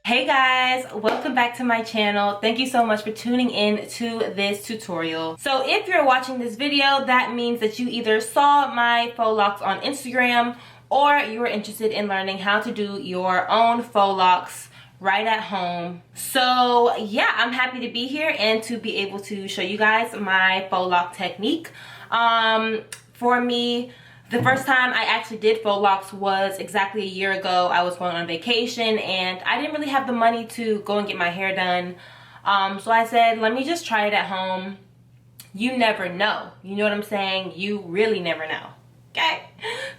Hey guys, welcome back to my channel. Thank you so much for tuning in to this tutorial. So if you're watching this video, that means that you either saw my faux locks on Instagram or you were interested in learning how to do your own faux locks right at home. So yeah, I'm happy to be here and to be able to show you guys my faux lock technique. For me, the first time I actually did faux locks was exactly a year ago. I was going on vacation and I didn't really have the money to go and get my hair done. So I said, let me just try it at home. You never know. You know what I'm saying? You really never know. Okay?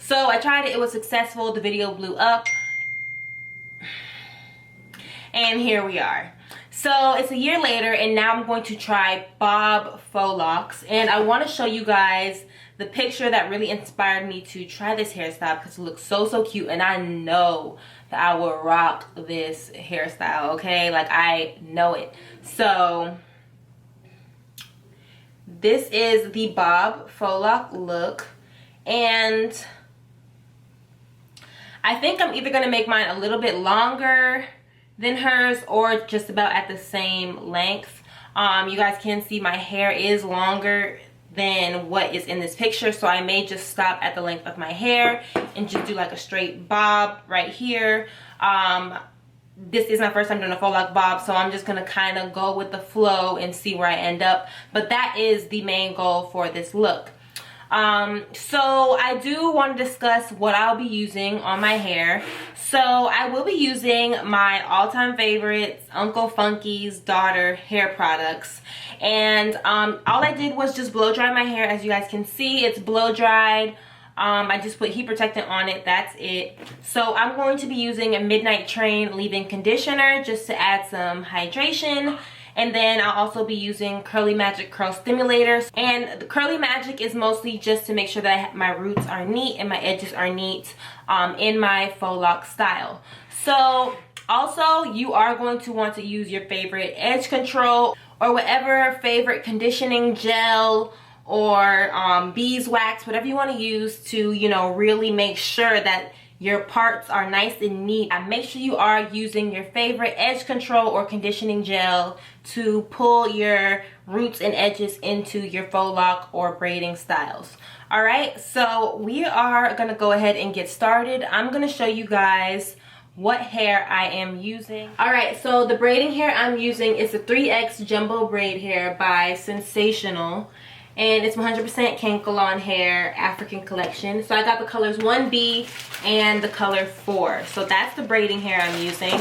So I tried it. It was successful. The video blew up. And here we are. So it's a year later and now I'm going to try bob faux locks. And I want to show you guys the picture that really inspired me to try this hairstyle because it looks so cute, and I know that I will rock this hairstyle, okay? Like, I know it. So this is the bob faux lock look, and I think I'm either gonna make mine a little bit longer than hers or just about at the same length. You guys can see my hair is longer than what is in this picture, so I may just stop at the length of my hair and just do like a straight bob right here. This is my first time doing a faux lock bob, so I'm just gonna kind of go with the flow and see where I end up, but that is the main goal for this look. So I do want to discuss what I'll be using on my hair. So I will be using my all-time favorites, Uncle Funky's Daughter hair products. And all I did was just blow dry my hair. As you guys can see, it's blow dried. I just put heat protectant on it. That's it. So I'm going to be using a Midnite Train leave-in conditioner just to add some hydration. And then I'll also be using Curly Magic Curl Stimulators. And the Curly Magic is mostly just to make sure that my roots are neat and my edges are neat in my faux lock style. So also, you are going to want to use your favorite edge control or whatever favorite conditioning gel or beeswax, whatever you want to use to, you know, really make sure that your parts are nice and neat. And make sure you are using your favorite edge control or conditioning gel to pull your roots and edges into your faux lock or braiding styles. All right, so we are gonna go ahead and get started. I'm gonna show you guys what hair I am using. All right, so the braiding hair I'm using is a 3X Jumbo Braid Hair by Sensational. And it's 100% Kankalon hair, African collection. So I got the colors 1B and the color 4. So that's the braiding hair I'm using.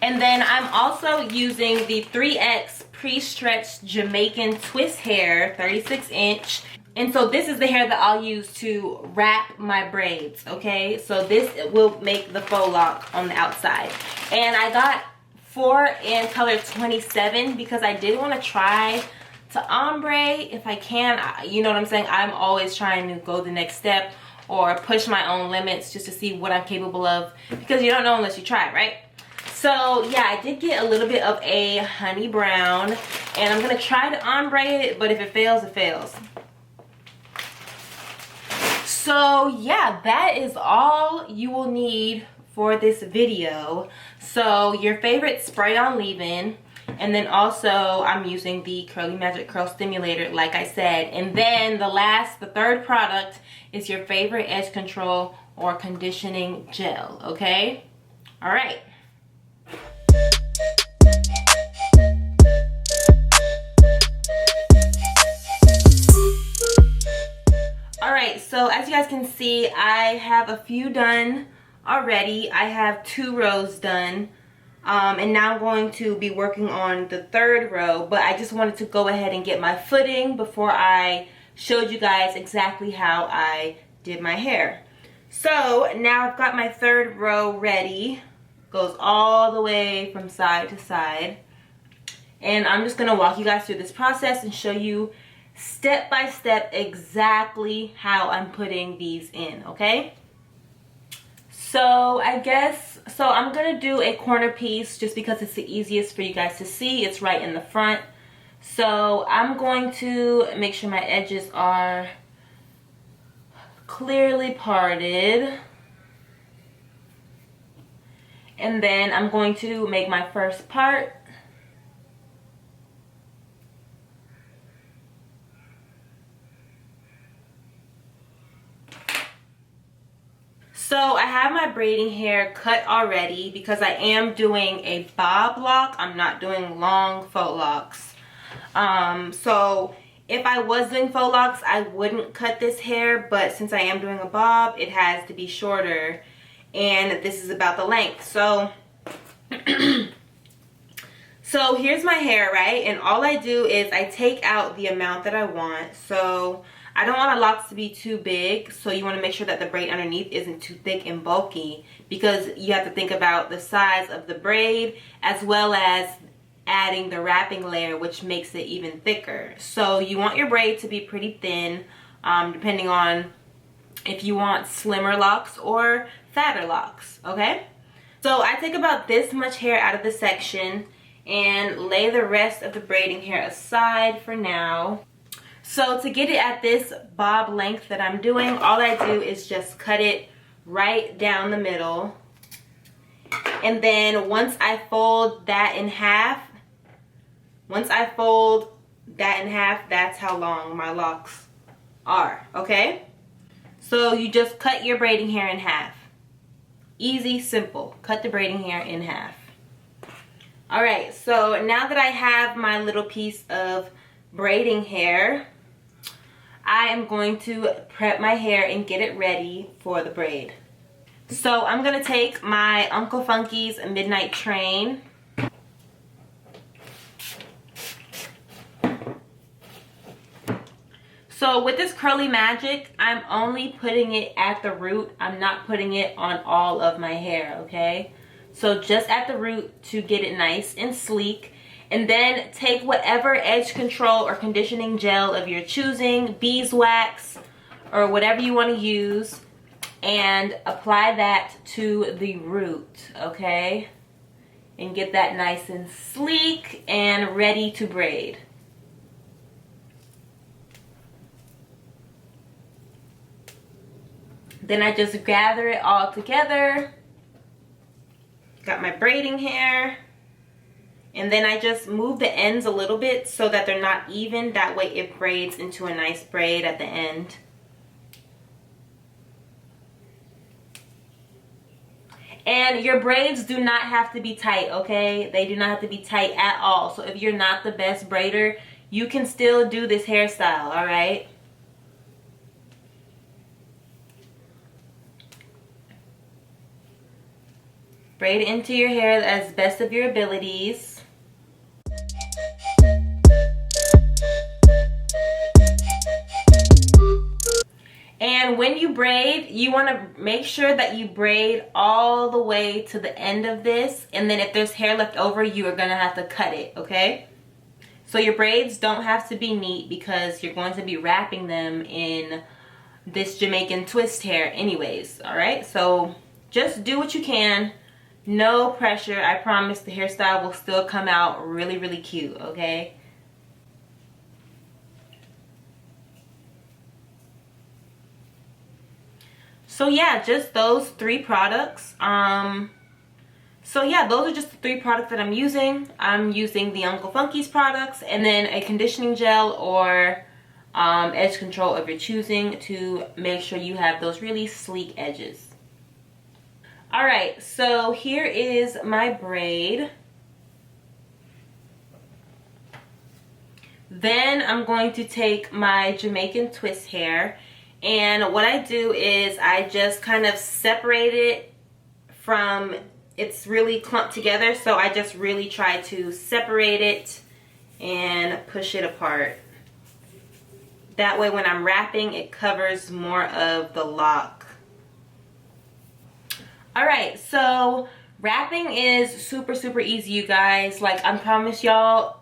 And then I'm also using the 3X pre-stretched Jamaican twist hair, 36 inch. And so this is the hair that I'll use to wrap my braids, okay? So this will make the faux lock on the outside. And I got 4 in color 27 because I did want to try to ombre if I can. You know what I'm saying? I'm always trying to go the next step or push my own limits just to see what I'm capable of, because you don't know unless you try, right? So yeah, I did get a little bit of a honey brown and I'm gonna try to ombre it, but if it fails, it fails. So yeah, that is all you will need for this video. So your favorite spray on leave-in, and then also I'm using the Curly Magic Curl Stimulator, like I said. And then the third product is your favorite edge control or conditioning gel, okay? All right. All right, so as you guys can see, I have a few done already. I have 2 rows done. And now I'm going to be working on the 3rd row, but I just wanted to go ahead and get my footing before I showed you guys exactly how I did my hair. So now I've got my 3rd row ready. Goes all the way from side to side. And I'm just going to walk you guys through this process and show you step by step exactly how I'm putting these in, okay? So I'm gonna do a corner piece just because it's the easiest for you guys to see. It's right in the front. So I'm going to make sure my edges are clearly parted. And then I'm going to make my first part. So I have my braiding hair cut already because I am doing a bob lock. I'm not doing long faux locks. So if I was doing faux locks, I wouldn't cut this hair, but since I am doing a bob, it has to be shorter, and this is about the length. So so here's my hair, right? And all I do is I take out the amount that I want. So I don't want my locks to be too big, so you want to make sure that the braid underneath isn't too thick and bulky, because you have to think about the size of the braid as well as adding the wrapping layer, which makes it even thicker. So you want your braid to be pretty thin, depending on if you want slimmer locks or fatter locks, okay? So I take about this much hair out of the section and lay the rest of the braiding hair aside for now. So to get it at this bob length that I'm doing, all I do is just cut it right down the middle. And then once I fold that in half, that's how long my locks are, okay? So you just cut your braiding hair in half. Easy, simple. Cut the braiding hair in half. All right, so now that I have my little piece of braiding hair, I am going to prep my hair and get it ready for the braid. So I'm gonna take my Uncle Funky's Midnite train. So with this Curly Magic, I'm only putting it at the root. I'm not putting it on all of my hair, okay? So just at the root to get it nice and sleek. And then take whatever edge control or conditioning gel of your choosing, beeswax, or whatever you want to use, and apply that to the root, okay? And get that nice and sleek and ready to braid. Then I just gather it all together. Got my braiding hair. And then I just move the ends a little bit so that they're not even. That way it braids into a nice braid at the end. And your braids do not have to be tight, okay? They do not have to be tight at all. So if you're not the best braider, you can still do this hairstyle, all right? Braid into your hair as best of your abilities. And when you braid, you want to make sure that you braid all the way to the end of this. And then if there's hair left over, you are going to have to cut it, okay? So your braids don't have to be neat because you're going to be wrapping them in this Jamaican twist hair anyways, all right? So just do what you can. No pressure. I promise the hairstyle will still come out really, really cute, okay? So yeah, just those 3 products. So yeah, those are just the 3 products that I'm using. I'm using the Uncle Funky's products and then a conditioning gel or edge control of your choosing to make sure you have those really sleek edges. Alright, so here is my braid. Then I'm going to take my Jamaican twist hair, and what I do is I just kind of separate it from, it's really clumped together, so I just really try to separate it and push it apart. That way when I'm wrapping, it covers more of the lock. Alright, so wrapping is super, super easy, you guys. Like, I promise y'all,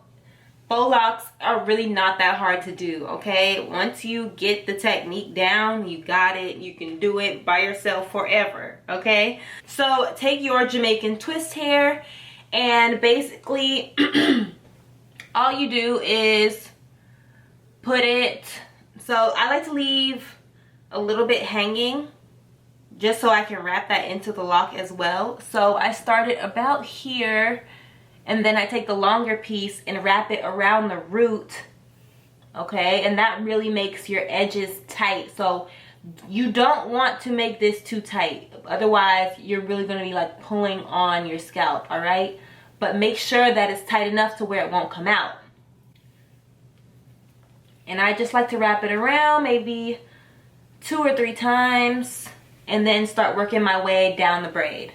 faux locks are really not that hard to do, okay? Once you get the technique down, you got it. You can do it by yourself forever, okay? So take your Jamaican twist hair and basically all you do is put it, so I like to leave a little bit hanging just so I can wrap that into the lock as well. So I started about here, and then I take the longer piece and wrap it around the root, okay? And that really makes your edges tight. So you don't want to make this too tight, otherwise you're really going to be like pulling on your scalp, all right? But make sure that it's tight enough to where it won't come out. And I just like to wrap it around maybe 2 or 3 times, and then start working my way down the braid.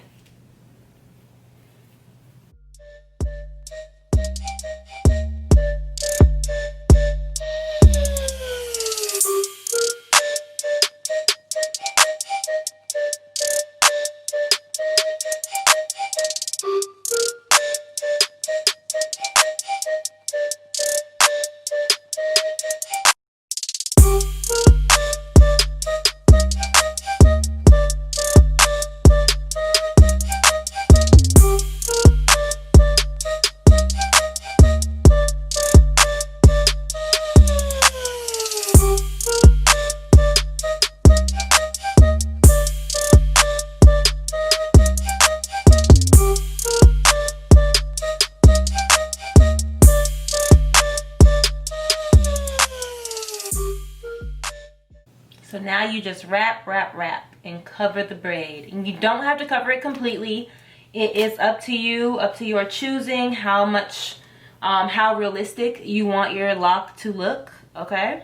So now you just wrap, wrap, wrap, and cover the braid. And you don't have to cover it completely. It is up to you, up to your choosing how much, how realistic you want your lock to look, okay?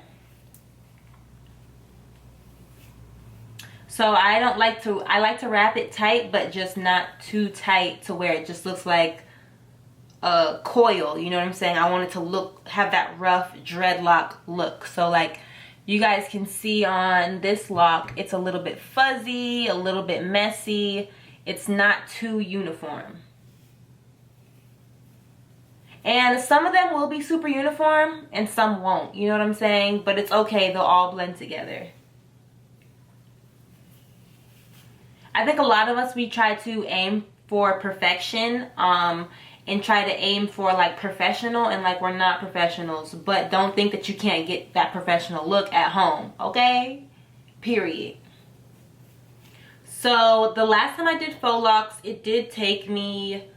So I like to wrap it tight, but just not too tight to where it just looks like a coil, you know what I'm saying? I want it to have that rough dreadlock look. So like, you guys can see on this lock, it's a little bit fuzzy, a little bit messy. It's not too uniform. And some of them will be super uniform and some won't, you know what I'm saying? But it's okay, they'll all blend together. I think a lot of us, we try to aim for perfection, and try to aim for like professional, and like we're not professionals, but don't think that you can't get that professional look at home, okay? Period. So the last time I did faux locks, it did take me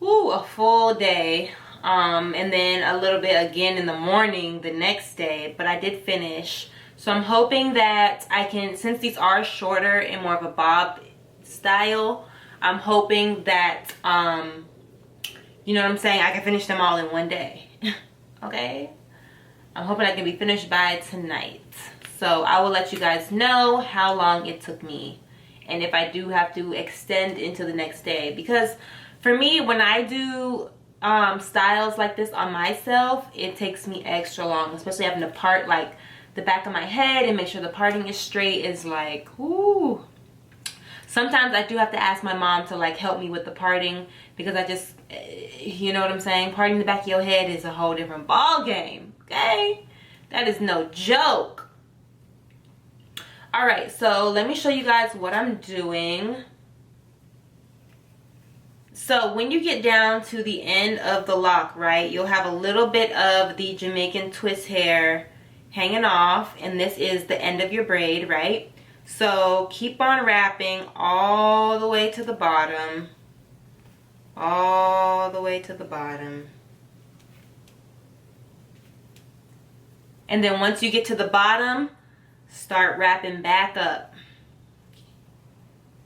a full day, and then a little bit again in the morning the next day, but I did finish. So I'm hoping that I can, since these are shorter and more of a bob style, I'm hoping that you know what I'm saying, I can finish them all in one day. Okay, I'm hoping I can be finished by tonight. So I will let you guys know how long it took me, and if I do have to extend into the next day, because for me, when I do styles like this on myself, it takes me extra long, especially having to part like the back of my head and make sure the parting is straight. Is like, ooh. Sometimes I do have to ask my mom to like help me with the parting, because I just, you know what I'm saying, parting the back of your head is a whole different ball game, okay? That is no joke. All right, so let me show you guys what I'm doing. So when you get down to the end of the lock, right, you'll have a little bit of the Jamaican twist hair hanging off, and this is the end of your braid, right? So keep on wrapping all the way to the bottom, all the way to the bottom. And then once you get to the bottom, start wrapping back up.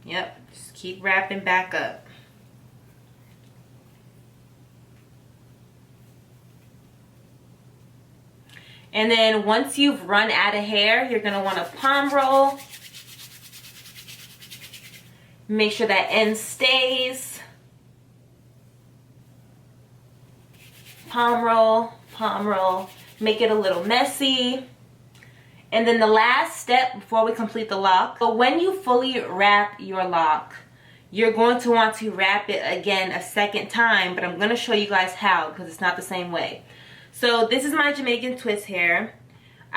Yep, just keep wrapping back up. And then once you've run out of hair, you're gonna want to palm roll. Make sure that end stays. Palm roll, palm roll. Make it a little messy. And then the last step before we complete the lock, but when you fully wrap your lock, you're going to want to wrap it again a second time, but I'm going to show you guys how, because it's not the same way. So this is my Jamaican twist hair.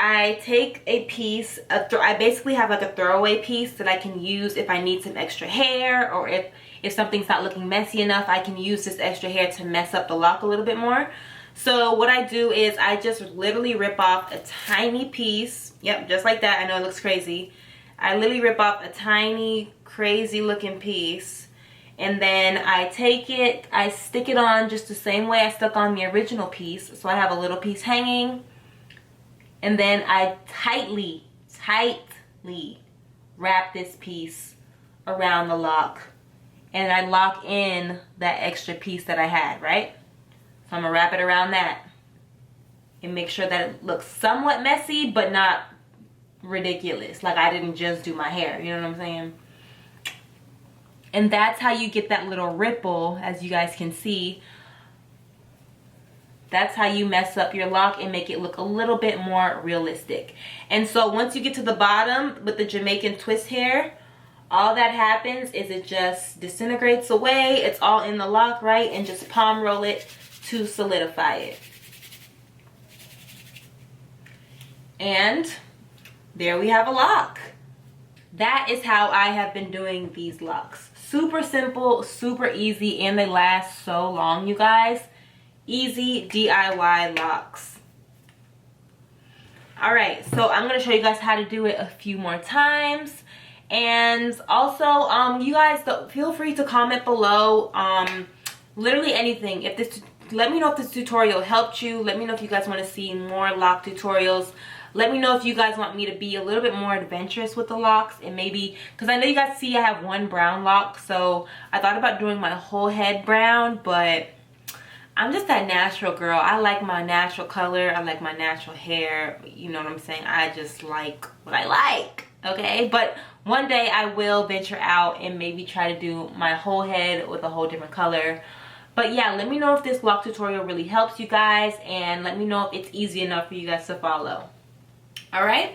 I take a piece, I basically have like a throwaway piece that I can use if I need some extra hair, or if something's not looking messy enough, I can use this extra hair to mess up the lock a little bit more. So what I do is I just literally rip off a tiny piece. Yep, just like that. I know it looks crazy. I literally rip off a tiny, crazy looking piece. And then I take it, I stick it on just the same way I stuck on the original piece. So I have a little piece hanging. And then I tightly wrap this piece around the lock. And I lock in that extra piece that I had, right? So I'm gonna wrap it around that. And make sure that it looks somewhat messy, but not ridiculous. Like I didn't just do my hair, you know what I'm saying? And that's how you get that little ripple, as you guys can see. That's how you mess up your lock and make it look a little bit more realistic. And so once you get to the bottom with the Jamaican twist hair, all that happens is it just disintegrates away. It's all in the lock, right? And just palm roll it to solidify it. And there we have a lock. That is how I have been doing these locks. Super simple, super easy, and they last so long, you guys. Easy DIY locks. All right, so I'm gonna show you guys how to do it a few more times. And also, you guys, feel free to comment below, literally anything. Let me know if this tutorial helped you. Let me know if you guys want to see more lock tutorials. Let me know if you guys want me to be a little bit more adventurous with the locks, and maybe, because I know you guys see I have one brown lock, so I thought about doing my whole head brown, but I'm just that natural girl. I like my natural color. I like my natural hair. You know what I'm saying? I just like what I like, okay? But one day I will venture out and maybe try to do my whole head with a whole different color. But yeah, let me know if this lock tutorial really helps you guys, and let me know if it's easy enough for you guys to follow. All right?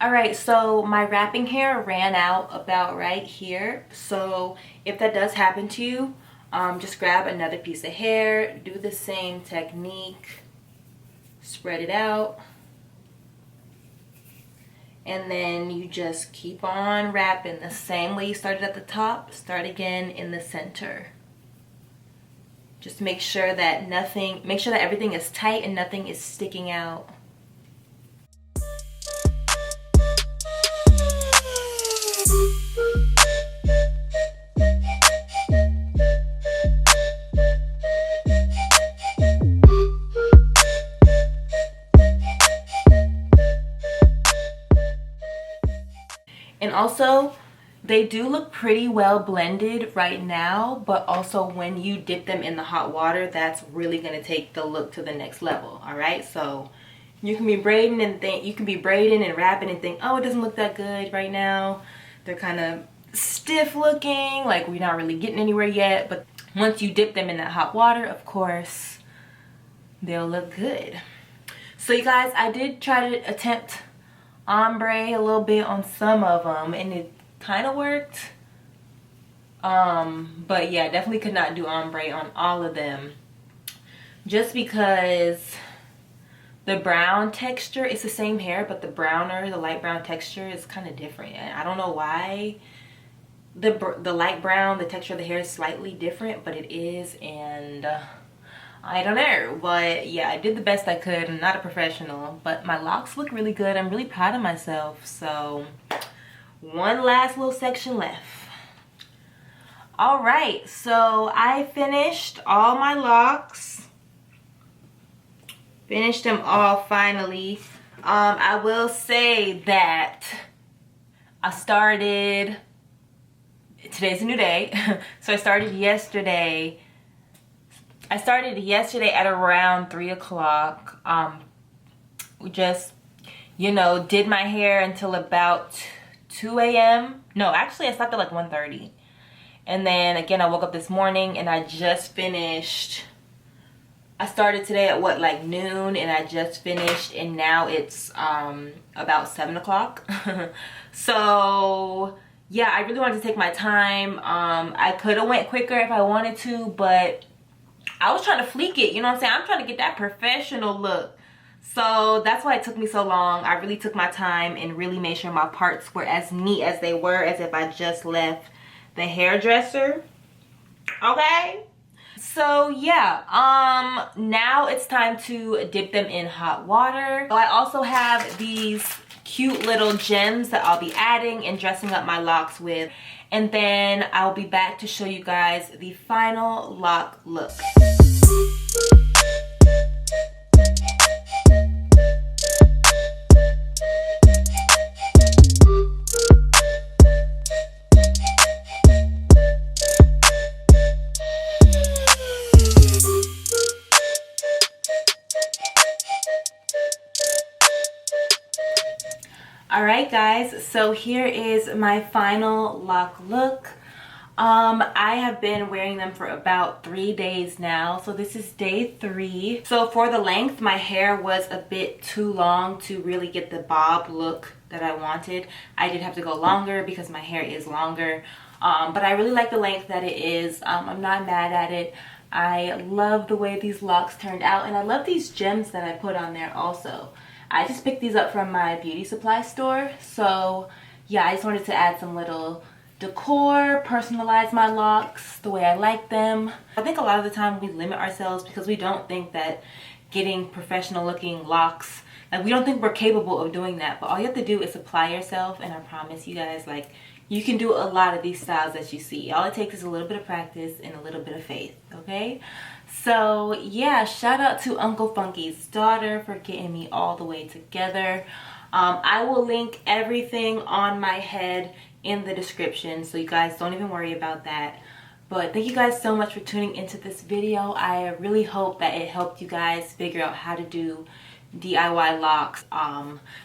All right, so my wrapping hair ran out about right here. So if that does happen to you, just grab another piece of hair, do the same technique, spread it out, and then you just keep on wrapping the same way you started at the top. Start again in the center. Just make sure that everything is tight and nothing is sticking out. And also, they do look pretty well blended right now, but also when you dip them in the hot water, that's really gonna take the look to the next level. All right, so you can be braiding and wrapping and think, oh, it doesn't look that good right now. They're kind of stiff looking, like we're not really getting anywhere yet. But once you dip them in that hot water, of course, they'll look good. So you guys, I did try to attempt ombre a little bit on some of them, and it kind of worked. But yeah, definitely could not do ombre on all of them, just because the brown texture, it's the same hair, but the light brown texture is kind of different. I don't know why the light brown, the texture of the hair is slightly different, but it is, and I don't know. But yeah, I did the best I could. I'm not a professional, but my locks look really good. I'm really proud of myself. So one last little section left. All right, so I finished all my locks. Finished them all finally. I will say that today's a new day. So I started yesterday. At around 3 o'clock. We just, did my hair until about 2 a.m. No, actually I slept at like 1:30. And then again, I woke up this morning and I just finished. I started today at like noon, and I just finished, and now it's about 7 o'clock. So yeah, I really wanted to take my time. I could have went quicker if I wanted to, but I was trying to fleek it, you know what I'm saying? I'm trying to get that professional look. So that's why it took me so long. I really took my time and really made sure my parts were as neat as they were, as if I just left the hairdresser. Okay? So yeah, now it's time to dip them in hot water. So I also have these cute little gems that I'll be adding and dressing up my locks with. And then I'll be back to show you guys the final lock look. Alright guys, so here is my final lock look. I have been wearing them for about 3 days now, so this is day 3. So for the length, my hair was a bit too long to really get the bob look that I wanted. I did have to go longer because my hair is longer, but I really like the length that it is. I'm not mad at it. I love the way these locks turned out, and I love these gems that I put on there also. I just picked these up from my beauty supply store. So yeah, I just wanted to add some little decor, personalize my locks the way I like them. I think a lot of the time we limit ourselves because we don't think that getting professional looking locks, like we don't think we're capable of doing that. But all you have to do is apply yourself, and I promise you guys, like, you can do a lot of these styles that you see. All it takes is a little bit of practice and a little bit of faith, okay? So yeah, shout out to Uncle Funky's daughter for getting me all the way together. I will link everything on my head in the description, so you guys don't even worry about that. But thank you guys so much for tuning into this video. I really hope that it helped you guys figure out how to do DIY locks.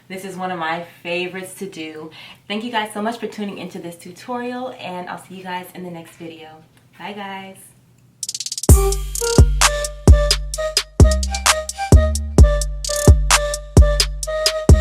This is one of my favorites to do. Thank you guys so much for tuning into this tutorial, and I'll see you guys in the next video. Bye guys.